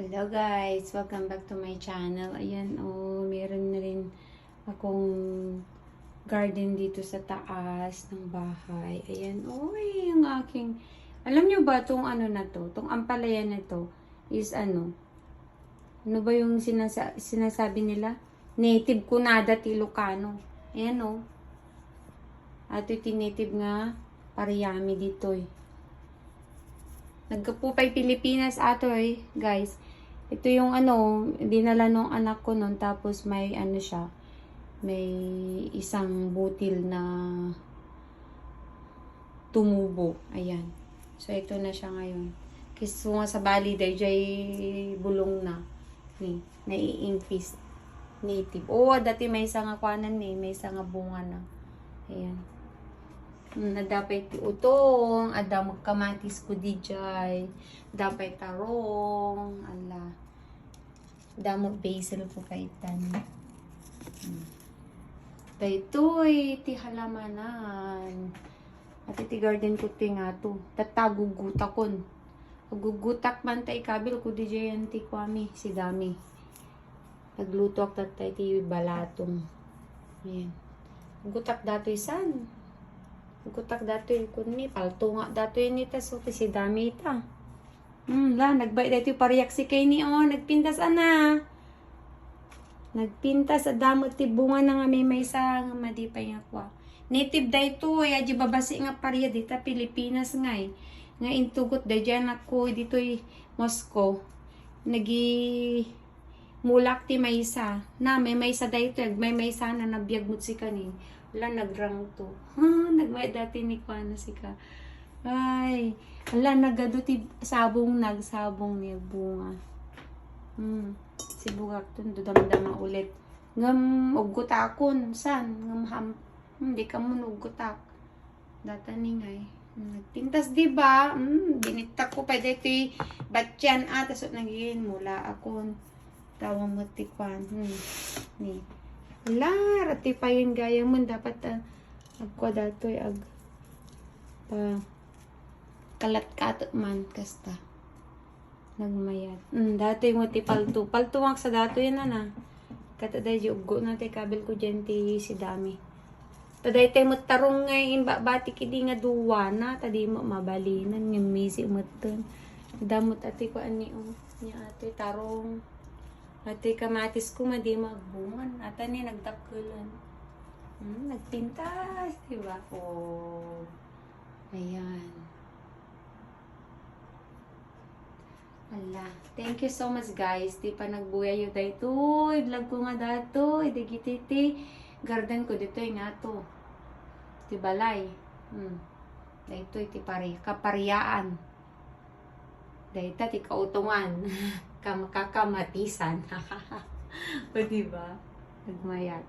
Hello guys! Welcome back to my channel. Ayan, meron na rin akong garden dito sa taas ng bahay. Ayan, yung aking... Alam nyo ba itong ano na to? Itong ampalaya na to is ano? Ano ba yung sinasabi nila? Native Kunada Ilocano. Ayan At ito native nga pariyami dito Nagkapupay Pilipinas ato guys. Ito yung dinala nung anak ko nun, tapos may siya, may isang butil na tumubo. Ayan. So, ito na siya ngayon. Kasi nga sa bali, dahil bulong na. Nai-increase native. Dati may isang akwanan may isang bunga na. Ayan. Na dapat utong, ada magkamatis ko dijay, dapat tarong, damo basil ko kay tan. Daytoy ti halamanan. At iti garden ko ti nga to. Tatagugutakon. Agugutak man ta ikabil ko dijay anti kwami si dami. Nagluto ak tatay ti balatong. Ayan. Gutak datoy san. Gutak datoy kunni palto nga datoy ni ta so si dami ta. Nagbay datoy pariyak si kay ni nagpintas ana. Nagpintas sa damot ti bunga na nga may sa nga madipay nga kwa. Native daytoy aji babasi nga pariya dita Pilipinas nga Nga intugot dayjan ako ditoy Moscow. Mulak ti maysa. May maysa daytoy may maysa na nabiyag mo si kani. Wala, nagrang to. Nagmay dati ni Kuana si ka. Ay, wala, nagado ti nagsabong ni bunga. Si bugak to, dudam-dama ulit. Ngam, ugutakon, san? Ngam, hindi ka mo ugutak. Data ni ngay. Nagtintas, diba? Binitak ko pa dito batyan tapos nagiging mula akon. Tawang mo ti Kuan. Ni. Wala, rati pa yun gaya mo. Dapat agkwa datoy kalat-katot man kasta. Nagmayat. Datoy mo ti palto. Paltuwang sa dato yun na. Kataday ugo na ti kabil ko dyan ti si dami. Taday tayo mo tarong ngayon. Bati kidi nga duwa na. Taday mo mabalinan. Yung misi umutan. Damot ati ko ani niya ate tarong. Ate kamatis ko madi magbungan. Ata ni nagdakulan. Nagpintas. Diba? Ayan. Ala. Thank you so much guys. Di pa nagbuya yung dito. Vlog ko nga dato. Idigititi. Garden ko dito nga to. Di balay. Dito iti kapariyaan. Dito ti kautungan. Kakamatisan. O diba? Nagmayat.